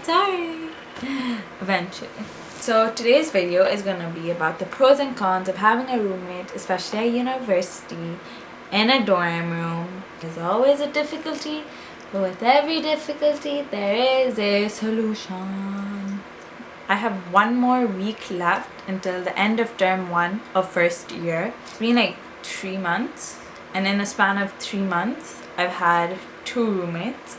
Sorry. Eventually. So today's video is gonna be about the pros and cons of having a roommate, especially at university, in a dorm room. There's always a difficulty, but with every difficulty there is a solution. I have one more week left until the end of term 1 of first year. It's been like 3 months, and in a span of 3 months I've had 2 roommates.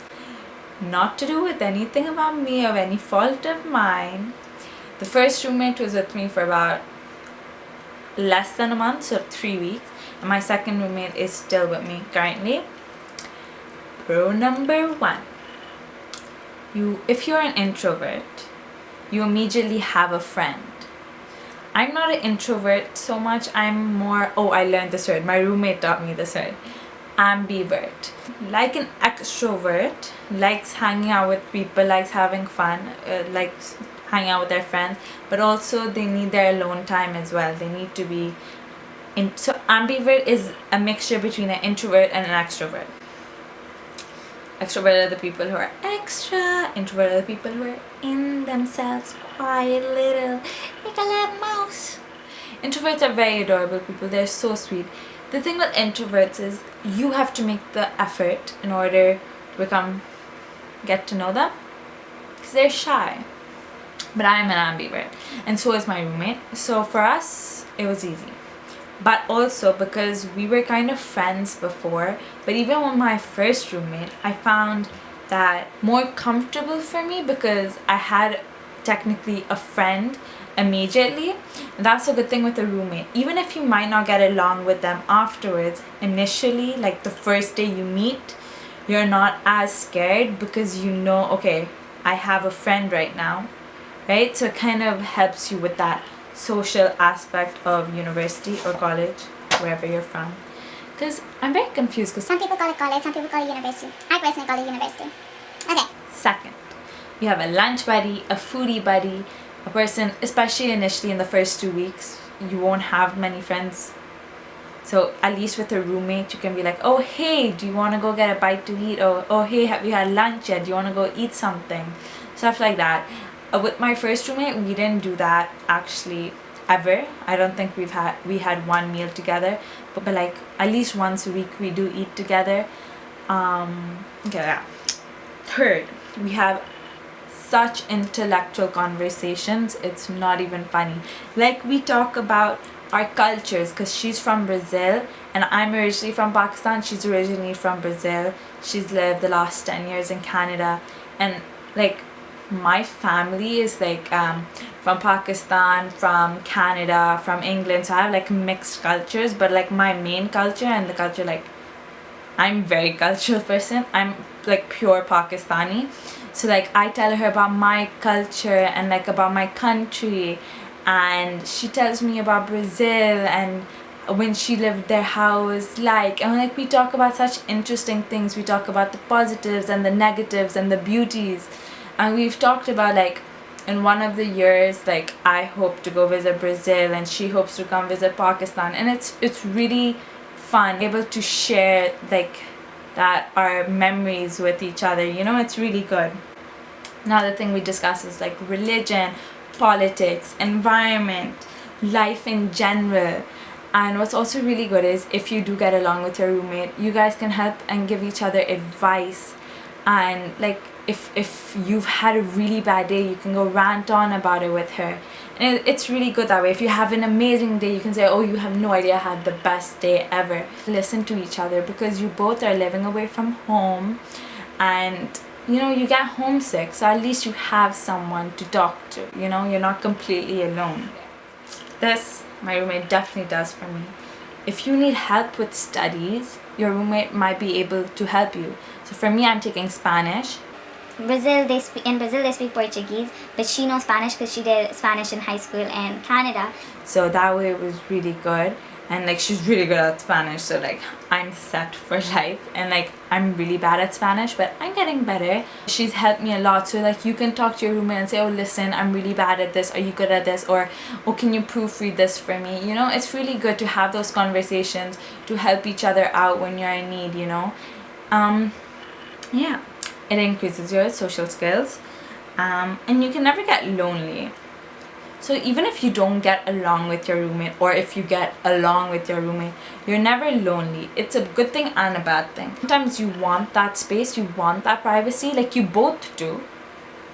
Not to do with anything about me or any fault of mine. The first roommate was with me for about less than a month, so 3 weeks, and my second roommate is still with me currently. Pro number 1. If you're an introvert, you immediately have a friend. I'm not an introvert so much, I'm more, I learned this word, my roommate taught me this word, ambivert. Like an extrovert, likes hanging out with people, likes having fun, likes hanging out with their friends, but also they need their alone time as well. They need to be so ambivert is a mixture between an introvert and an extrovert. Extrovert are the people who are extra, introvert are the people who are in themselves, quiet little, like a little mouse. Introverts are very adorable people, they're so sweet. The thing with introverts is you have to make the effort in order to get to know them, because they're shy. But I'm an ambivert, and so is my roommate. So for us, it was easy. But also because we were kind of friends before, but even with my first roommate, I found that more comfortable for me because I had technically a friend immediately. And that's a good thing with a roommate. Even if you might not get along with them afterwards, initially, like the first day you meet, you're not as scared because you know, okay, I have a friend right now, right? So it kind of helps you with that social aspect of university or college, wherever you're from. Because I'm very confused because some people call it college, some people call it university. I personally call it university. Okay. Second, you have a lunch buddy, a foodie buddy, a person, especially initially in the first 2 weeks, you won't have many friends. So at least with a roommate, you can be like, oh hey, do you want to go get a bite to eat? Or oh hey, have you had lunch yet? Do you want to go eat something? Stuff like that. With my first roommate, we didn't do that actually ever. I don't think we had one meal together, but like at least once a week we do eat together. Third, we have such intellectual conversations, it's not even funny. Like we talk about our cultures, because she's from Brazil and I'm originally from Pakistan. She's originally from Brazil. She's lived the last 10 years in Canada, and like my family is like from Pakistan, from Canada, from England, so I have like mixed cultures, but like my main culture and the culture, like I'm very cultural person, I'm like pure Pakistani. So like I tell her about my culture and like about my country, and she tells me about Brazil and when she lived there, how it was like, and like we talk about such interesting things. We talk about the positives and the negatives and the beauties. And we've talked about like in one of the years, like I hope to go visit Brazil and she hopes to come visit Pakistan, and it's really fun able to share like that, our memories with each other, you know. It's really good. Another thing we discuss is like religion, politics, environment, life in general. And what's also really good is if you do get along with your roommate, you guys can help and give each other advice. And like if you've had a really bad day, you can go rant on about it with her, and it's really good that way. If you have an amazing day, you can say, oh, you have no idea, I had the best day ever. Listen to each other, because you both are living away from home and you know you get homesick, so at least you have someone to talk to, you know, you're not completely alone. This my roommate definitely does for me. If you need help with studies, your roommate might be able to help you. So for me, I'm taking Spanish. In Brazil they speak Portuguese, but she knows Spanish because she did Spanish in high school in Canada. So that way it was really good, and like she's really good at Spanish, so like I'm set for life. And like I'm really bad at Spanish, but I'm getting better. She's helped me a lot. So like you can talk to your roommate and say, oh listen, I'm really bad at this, are you good at this, or oh can you proofread this for me, you know. It's really good to have those conversations to help each other out when you're in need, you know. Yeah, it increases your social skills, and you can never get lonely. So even if you don't get along with your roommate, or if you get along with your roommate, you're never lonely. It's a good thing and a bad thing. Sometimes you want that space, you want that privacy, like you both do.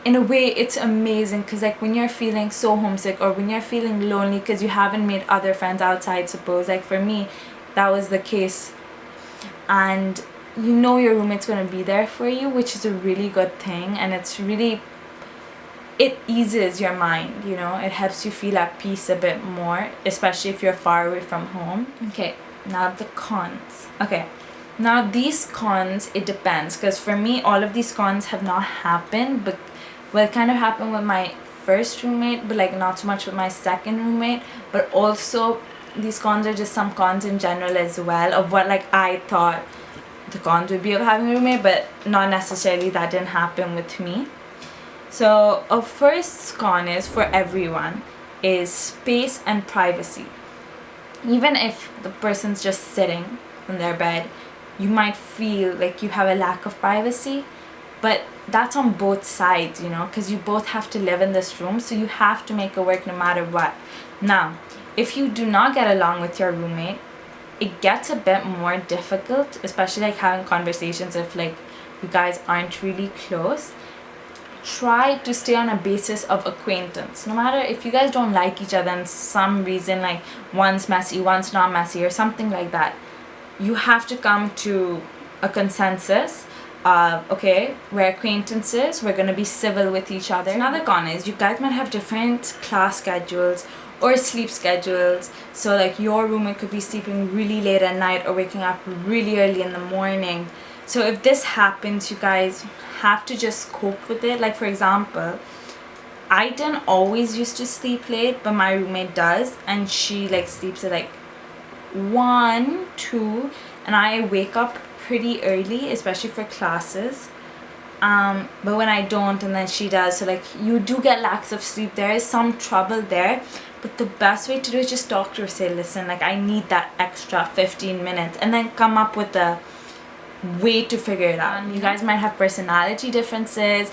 In a way, it's amazing because like when you're feeling so homesick, or when you're feeling lonely because you haven't made other friends outside, suppose, like for me, that was the case. And you know your roommate's going to be there for you, which is a really good thing, and it eases your mind, you know, it helps you feel at peace a bit more, especially if you're far away from home. Okay, now the cons. Okay, now these cons, it depends, because for me all of these cons have not happened, but well, it kind of happened with my first roommate, but like not so much with my second roommate. But also these cons are just some cons in general as well, of what like I thought the cons would be of having a roommate, but not necessarily, that didn't happen with me. So a first con is, for everyone, is space and privacy. Even if the person's just sitting in their bed, you might feel like you have a lack of privacy, but that's on both sides, you know, because you both have to live in this room, so you have to make it work no matter what. Now, if you do not get along with your roommate, it gets a bit more difficult, especially like having conversations if like you guys aren't really close. Try to stay on a basis of acquaintance. No matter if you guys don't like each other and some reason, like one's messy, one's not messy, or something like that, you have to come to a consensus of, okay, we're acquaintances, we're going to be civil with each other. Another con is you guys might have different class schedules or sleep schedules. So like your roommate could be sleeping really late at night or waking up really early in the morning. So if this happens, you guys have to just cope with it. Like for example, I didn't always used to sleep late, but my roommate does, and she like sleeps at like 1, 2, and I wake up pretty early, especially for classes. But when I don't, and then she does, so like you do get lacks of sleep. There is some trouble there, but the best way to do it is just talk to her, say, listen, like I need that extra 15 minutes, and then come up with a way to figure it out. You guys might have personality differences,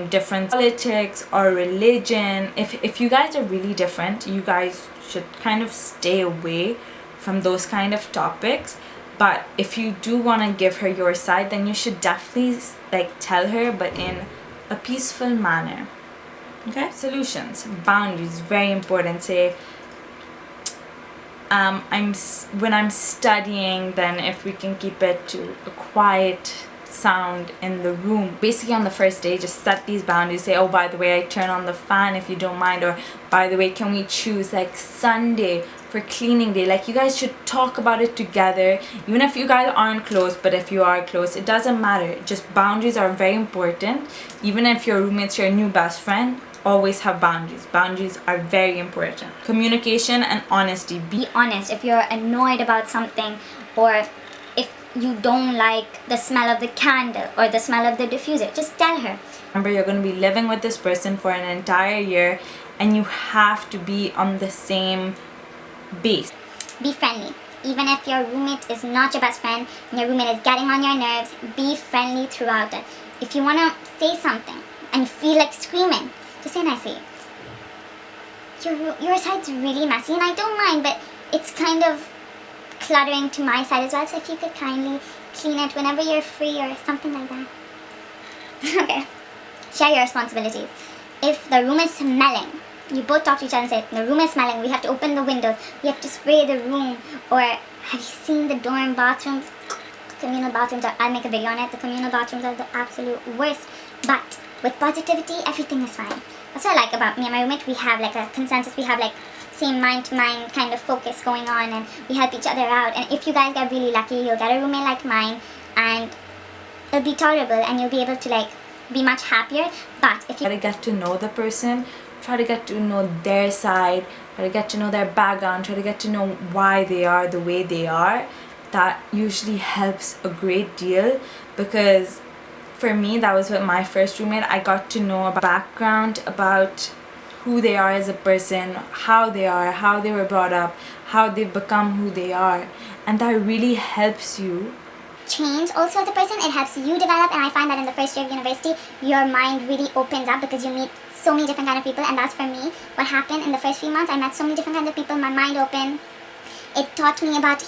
different politics or religion. If you guys are really different, you guys should kind of stay away from those kind of topics. But if you do want to give her your side, then you should definitely like tell her, but in a peaceful manner. Okay, solutions, boundaries, very important. Say when I'm studying, then if we can keep it to a quiet sound in the room. Basically on the first day, just set these boundaries. Say, oh, by the way, I turn on the fan if you don't mind, or by the way, can we choose like Sunday for cleaning day? Like you guys should talk about it together, even if you guys aren't close. But if you are close, it doesn't matter. Just boundaries are very important. Even if your roommate's your new best friend, always have boundaries. Boundaries are very important. Communication and honesty. Be honest. If you're annoyed about something, or if you don't like the smell of the candle or the smell of the diffuser, just tell her. Remember, you're going to be living with this person for an entire year, and you have to be on the same base. Be friendly. Even if your roommate is not your best friend and your roommate is getting on your nerves, be friendly throughout it. If you want to say something and you feel like screaming, just say nicely, your side's really messy and I don't mind, but it's kind of cluttering to my side as well, so if you could kindly clean it whenever you're free or something like that. Okay. Share your responsibilities. If the room is smelling, you both talk to each other and say, the room is smelling, we have to open the windows, we have to spray the room. Or have you seen the dorm bathrooms? Communal bathrooms I'll make a video on it. The communal bathrooms are the absolute worst. But with positivity, everything is fine. That's what I like about me and my roommate. We have like a consensus, we have like same mind-to-mind kind of focus going on, and we help each other out. And if you guys get really lucky, you'll get a roommate like mine, and it'll be tolerable, and you'll be able to like be much happier. But if you try to get to know the person, try to get to know their side, try to get to know their background, try to get to know why they are the way they are, that usually helps a great deal. Because for me, that was with my first roommate. I got to know about background, about who they are as a person, how they are, how they were brought up, how they've become who they are, and that really helps you change also as a person. It helps you develop, and I find that in the first year of university, your mind really opens up because you meet so many different kind of people, and that's for me what happened in the first few months. I met so many different kinds of people, my mind opened. It taught me about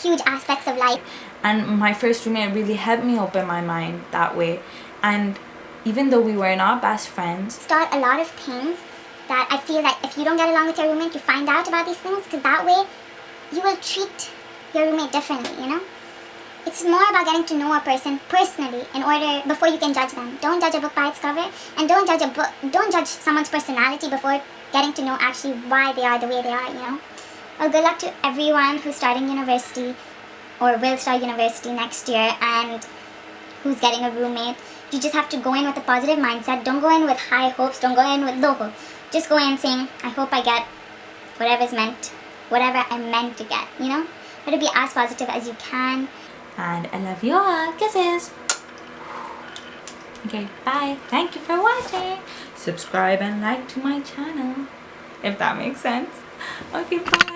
huge aspects of life. And my first roommate really helped me open my mind that way. And even though we were not best friends, Start a lot of things that I feel that if you don't get along with your roommate, you find out about these things, because that way you will treat your roommate differently, you know? It's more about getting to know a person personally in order before you can judge them. Don't judge a book by its cover, and don't judge someone's personality before getting to know actually why they are the way they are, you know? Well, good luck to everyone who's starting university or will start university next year and who's getting a roommate. You just have to go in with a positive mindset. Don't go in with high hopes. Don't go in with low hopes. Just go in saying, I hope I get whatever I'm meant to get, you know? Try to be as positive as you can. and I love you all. Kisses. Okay, bye. Thank you for watching. Subscribe and like to my channel, if that makes sense. Okay, bye.